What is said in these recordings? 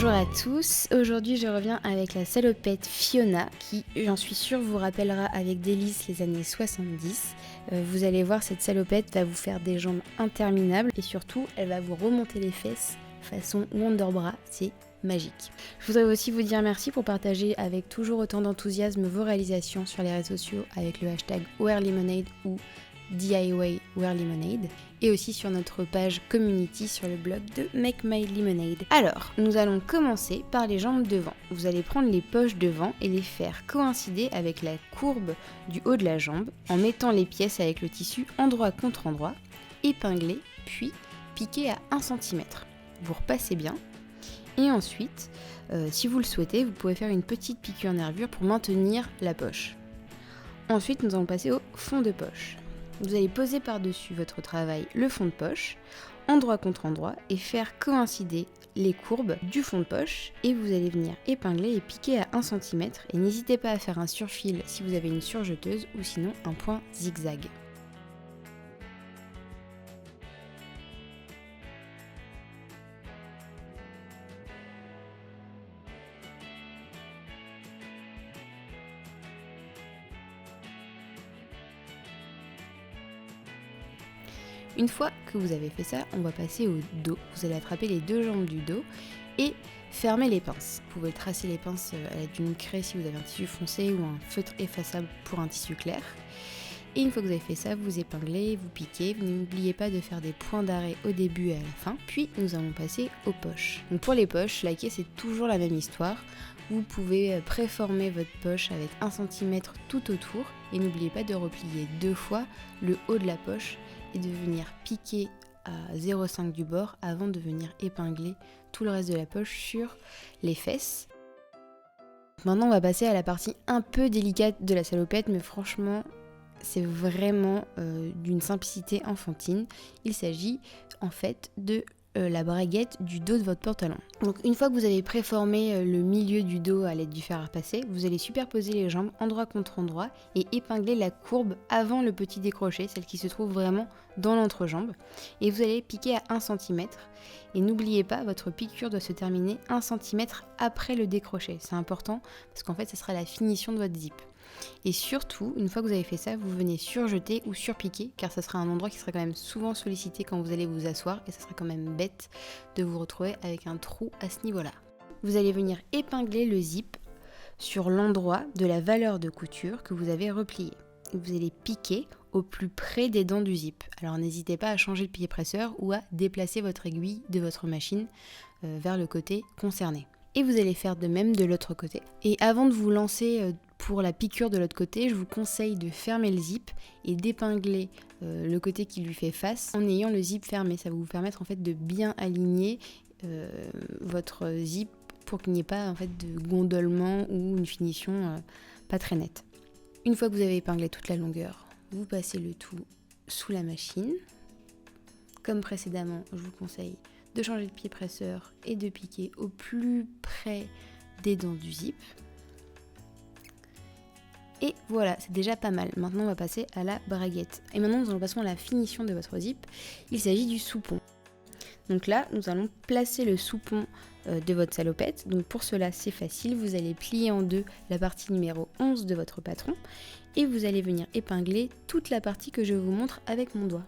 Bonjour à tous, aujourd'hui je reviens avec la salopette Fiona qui, j'en suis sûre, vous rappellera avec délice les années 70. Vous allez voir, cette salopette va vous faire des jambes interminables et surtout elle va vous remonter les fesses façon Wonderbra, c'est magique. Je voudrais aussi vous dire merci pour partager avec toujours autant d'enthousiasme vos réalisations sur les réseaux sociaux avec le hashtag WearLemonade ou DIY WearLemonade et aussi sur notre page community sur le blog de Make My Lemonade. Alors, nous allons commencer par les jambes devant. Vous allez prendre les poches devant et les faire coïncider avec la courbe du haut de la jambe en mettant les pièces avec le tissu endroit contre endroit, épinglé puis piqué à 1 cm. Vous repassez bien et ensuite, si vous le souhaitez, vous pouvez faire une petite piqûre nervure pour maintenir la poche. Ensuite, nous allons passer au fond de poche. Vous allez poser par-dessus votre travail le fond de poche, endroit contre endroit, et faire coïncider les courbes du fond de poche. Et vous allez venir épingler et piquer à 1 cm. Et n'hésitez pas à faire un surfil si vous avez une surjeteuse ou sinon un point zigzag. Une fois que vous avez fait ça, on va passer au dos. Vous allez attraper les deux jambes du dos et fermer les pinces. Vous pouvez tracer les pinces à l'aide d'une craie si vous avez un tissu foncé ou un feutre effaçable pour un tissu clair. Et une fois que vous avez fait ça, vous épinglez, vous piquez. N'oubliez pas de faire des points d'arrêt au début et à la fin. Puis nous allons passer aux poches. Donc pour les poches, la caisse c'est toujours la même histoire. Vous pouvez préformer votre poche avec 1 cm tout autour. Et n'oubliez pas de replier 2 fois le haut de la poche et de venir piquer à 0,5 du bord avant de venir épingler tout le reste de la poche sur les fesses. Maintenant on va passer à la partie un peu délicate de la salopette, mais franchement c'est vraiment d'une simplicité enfantine. Il s'agit en fait de la braguette du dos de votre pantalon. Donc une fois que vous avez préformé le milieu du dos à l'aide du fer à repasser, vous allez superposer les jambes endroit contre endroit et épingler la courbe avant le petit décroché, celle qui se trouve vraiment dans l'entrejambe. Et vous allez piquer à 1 cm. Et n'oubliez pas, votre piqûre doit se terminer 1 cm après le décroché. C'est important parce qu'en fait, ça sera la finition de votre zip. Et surtout, une fois que vous avez fait ça, vous venez surjeter ou surpiquer, car ça sera un endroit qui sera quand même souvent sollicité quand vous allez vous asseoir, et ça sera quand même bête de vous retrouver avec un trou à ce niveau-là. Vous allez venir épingler le zip sur l'endroit de la valeur de couture que vous avez replié. Vous allez piquer au plus près des dents du zip. Alors n'hésitez pas à changer le pied presseur ou à déplacer votre aiguille de votre machine vers le côté concerné. Et vous allez faire de même de l'autre côté. Et avant de vous lancer pour la piqûre de l'autre côté, je vous conseille de fermer le zip et d'épingler le côté qui lui fait face en ayant le zip fermé. Ça va vous permettre en fait de bien aligner votre zip pour qu'il n'y ait pas en fait de gondolement ou une finition pas très nette. Une fois que vous avez épinglé toute la longueur, vous passez le tout sous la machine. Comme précédemment, je vous conseille de changer de pied presseur et de piquer au plus près des dents du zip. Et voilà, c'est déjà pas mal. Maintenant, on va passer à la braguette. Et maintenant, nous allons passer à la finition de votre zip. Il s'agit du soupon. Donc là, nous allons placer le soupon de votre salopette. Donc pour cela, c'est facile. Vous allez plier en deux la partie numéro 11 de votre patron. Et vous allez venir épingler toute la partie que je vous montre avec mon doigt.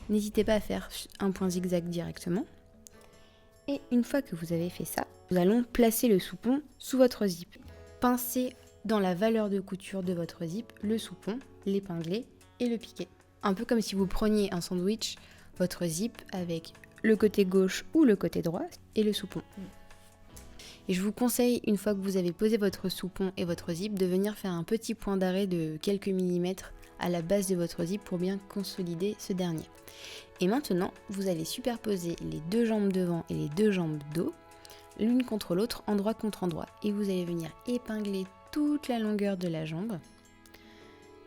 N'hésitez pas à faire un point zigzag directement. Et une fois que vous avez fait ça, nous allons placer le soupon sous votre zip. Pincez dans la valeur de couture de votre zip le soupon, l'épingler et le piquer. Un peu comme si vous preniez un sandwich, votre zip avec le côté gauche ou le côté droit et le soupon. Et je vous conseille, une fois que vous avez posé votre soupon et votre zip, de venir faire un petit point d'arrêt de quelques millimètres à la base de votre zip pour bien consolider ce dernier. Et maintenant, vous allez superposer les deux jambes devant et les deux jambes dos, l'une contre l'autre, endroit contre endroit. Et vous allez venir épingler toute la longueur de la jambe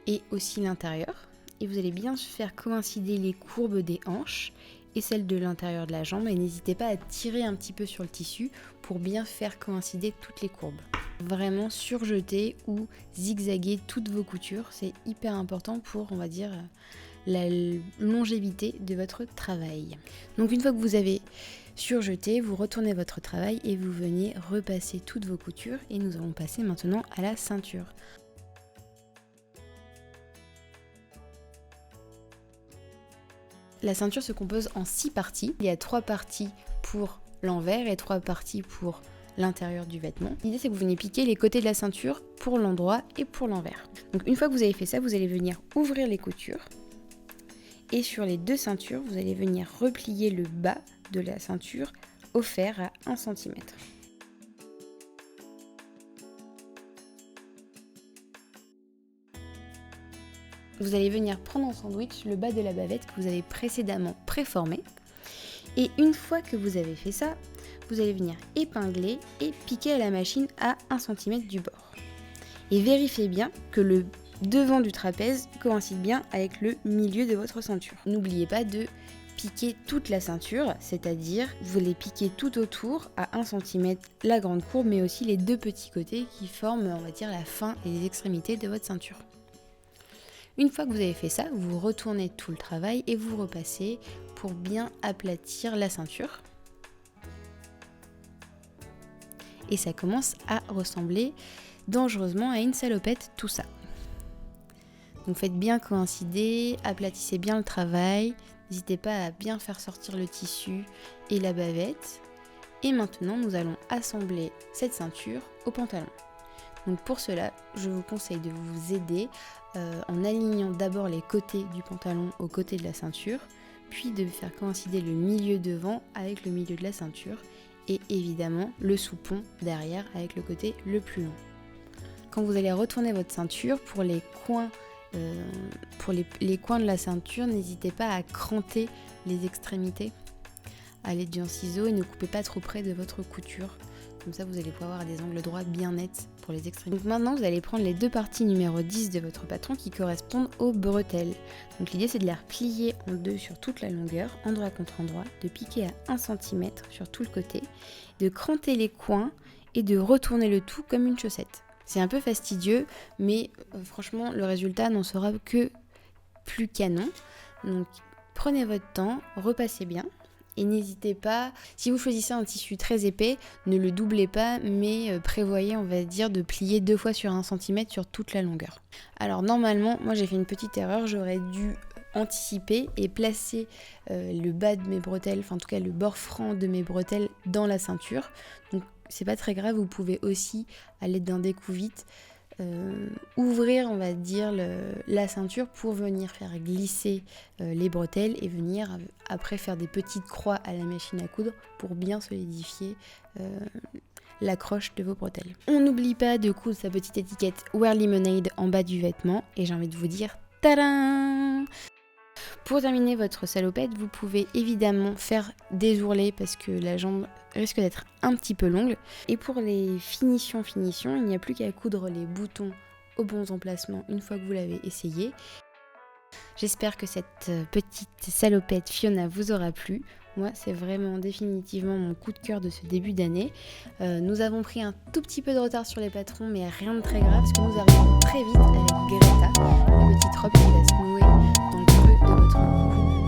et aussi l'intérieur. Et vous allez bien faire coïncider les courbes des hanches et celles de l'intérieur de la jambe. Et n'hésitez pas à tirer un petit peu sur le tissu pour bien faire coïncider toutes les courbes. Vraiment surjeter ou zigzaguer toutes vos coutures, c'est hyper important pour, on va dire, la longévité de votre travail. Donc une fois que vous avez surjeté, vous retournez votre travail et vous venez repasser toutes vos coutures et nous allons passer maintenant à la ceinture. La ceinture se compose en 6 parties. Il y a 3 parties pour l'envers et 3 parties pour l'intérieur du vêtement. L'idée c'est que vous venez piquer les côtés de la ceinture pour l'endroit et pour l'envers. Donc une fois que vous avez fait ça, vous allez venir ouvrir les coutures et sur les 2 ceintures, vous allez venir replier le bas de la ceinture au fer à 1 cm. Vous allez venir prendre en sandwich le bas de la bavette que vous avez précédemment préformé. Et une fois que vous avez fait ça, vous allez venir épingler et piquer à la machine à 1 cm du bord. Et vérifiez bien que le devant du trapèze coïncide bien avec le milieu de votre ceinture. N'oubliez pas de piquer toute la ceinture, c'est-à-dire vous les piquez tout autour à 1 cm la grande courbe, mais aussi les 2 petits côtés qui forment, on va dire, la fin et les extrémités de votre ceinture. Une fois que vous avez fait ça, vous retournez tout le travail et vous repassez pour bien aplatir la ceinture. Et ça commence à ressembler dangereusement à une salopette, tout ça. Donc faites bien coïncider, aplatissez bien le travail, n'hésitez pas à bien faire sortir le tissu et la bavette. Et maintenant, nous allons assembler cette ceinture au pantalon. Donc pour cela, je vous conseille de vous aider en alignant d'abord les côtés du pantalon aux côtés de la ceinture, puis de faire coïncider le milieu devant avec le milieu de la ceinture et évidemment le soupon derrière avec le côté le plus long. Quand vous allez retourner votre ceinture, pour les coins, les coins de la ceinture, n'hésitez pas à cranter les extrémités à l'aide d'un ciseau et ne coupez pas trop près de votre couture. Comme ça, vous allez pouvoir avoir des angles droits bien nets pour les extrémités. Donc maintenant, vous allez prendre les 2 parties numéro 10 de votre patron qui correspondent aux bretelles. Donc l'idée, c'est de les replier en 2 sur toute la longueur, endroit contre endroit, de piquer à 1 cm sur tout le côté, de cranter les coins et de retourner le tout comme une chaussette. C'est un peu fastidieux, mais franchement, le résultat n'en sera que plus canon. Donc prenez votre temps, repassez bien. Et n'hésitez pas, si vous choisissez un tissu très épais, ne le doublez pas, mais prévoyez, on va dire, de plier 2 fois sur 1 cm sur toute la longueur. Alors normalement, moi j'ai fait une petite erreur, j'aurais dû anticiper et placer le bas de mes bretelles, enfin en tout cas le bord franc de mes bretelles dans la ceinture. Donc c'est pas très grave, vous pouvez aussi, à l'aide d'un découvite, ouvrir, on va dire, la ceinture pour venir faire glisser les bretelles et venir après faire des petites croix à la machine à coudre pour bien solidifier l'accroche de vos bretelles. On n'oublie pas de coudre sa petite étiquette Wear Lemonade en bas du vêtement et j'ai envie de vous dire tadam! Pour terminer votre salopette, vous pouvez évidemment faire des ourlets parce que la jambe risque d'être un petit peu longue. Et pour les finitions, il n'y a plus qu'à coudre les boutons aux bons emplacements une fois que vous l'avez essayé. J'espère que cette petite salopette Fiona vous aura plu. Moi, c'est vraiment définitivement mon coup de cœur de ce début d'année. Nous avons pris un tout petit peu de retard sur les patrons, mais rien de très grave parce que nous arrivons très vite avec Greta, la petite robe qui va se nouer dans le creux de votre cou.